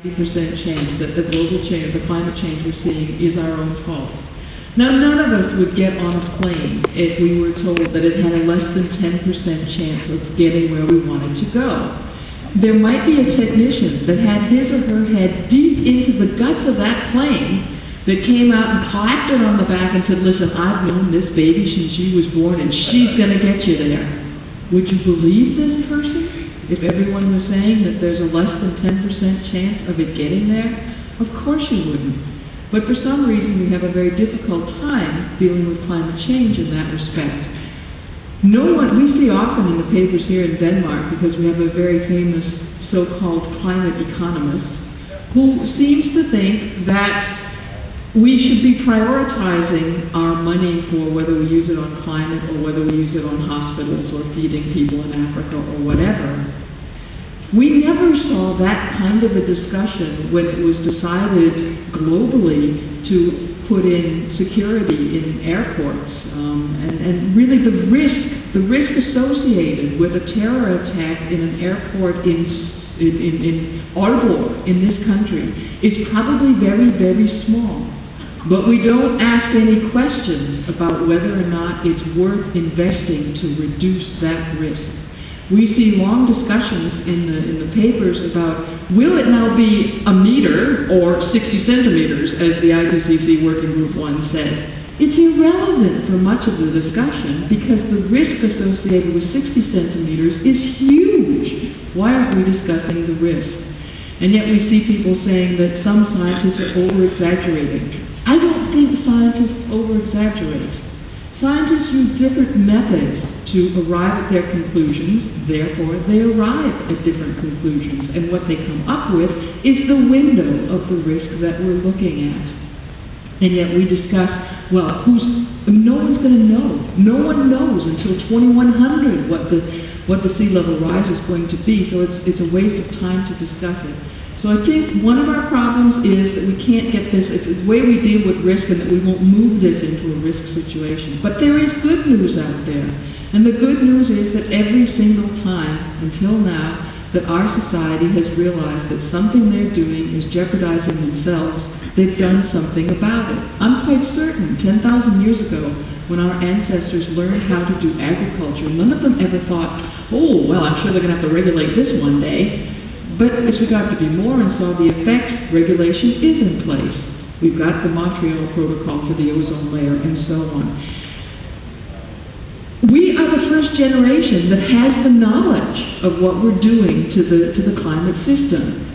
90% chance that the global change, the climate change we're seeing is our own fault. Now, none of us would get on a plane if we were told that it had a less than 10% chance of getting where we wanted to go. There might be a technician that had his or her head deep into the guts of that plane that came out and clapped it on the back and said, listen, I've known this baby since she was born and she's going to get you there. Would you believe this person if everyone was saying that there's a less than 10% chance of it getting there? Of course you wouldn't. But for some reason we have a very difficult time dealing with climate change in that respect. We see often in the papers here in Denmark, because we have a very famous so-called climate economist, who seems to think that we should be prioritizing our money for whether we use it on climate or whether we use it on hospitals or feeding people in Africa or whatever. We never saw that kind of a discussion when it was decided globally to put in security in airports, and really the risk associated with a terror attack in an airport in Aalborg in this country is probably very, very small. But we don't ask any questions about whether or not it's worth investing to reduce that risk. We see long discussions in the papers about, will it now be a meter or 60 centimeters, as the IPCC Working Group 1 said. It's irrelevant for much of the discussion because the risk associated with 60 centimeters is huge. Why aren't we discussing the risk? And yet we see people saying that some scientists are over-exaggerating. I don't think scientists over-exaggerate. Scientists use different methods to arrive at their conclusions, therefore they arrive at different conclusions, and what they come up with is the window of the risk that we're looking at. And yet we discuss, well, no one's going to know. No one knows until 2100 what the sea level rise is going to be, so it's a waste of time to discuss it. So I think one of our problems is that we can't get this, it's the way we deal with risk and that we won't move this into a risk situation. But there is good news out there. And the good news is that every single time until now that our society has realized that something they're doing is jeopardizing themselves, they've done something about it. I'm quite certain 10,000 years ago when our ancestors learned how to do agriculture, none of them ever thought, oh, well, I'm sure they're going to have to regulate this one day. But as we got to be more and saw the effects, regulation is in place. We've got the Montreal Protocol for the ozone layer and so on. We are the first generation that has the knowledge of what we're doing to the climate system.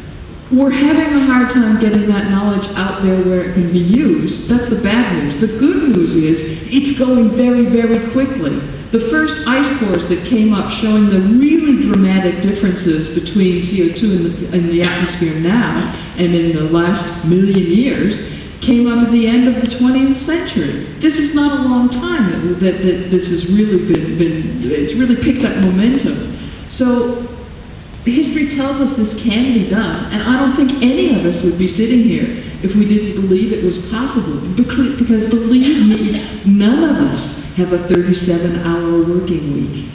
We're having a hard time getting that knowledge out there where it can be used. That's the bad news. The good news is it's going very, very quickly. The first ice cores that came up showing the really dramatic differences between CO2 in the atmosphere now and in the last million years came up at the end of the 20th century. This is not a long time that this has really it's really picked up momentum. So history tells us this can be done, and I don't think any of us would be sitting here if we didn't believe it was possible. Because believe me, none of us have a 37-hour working week.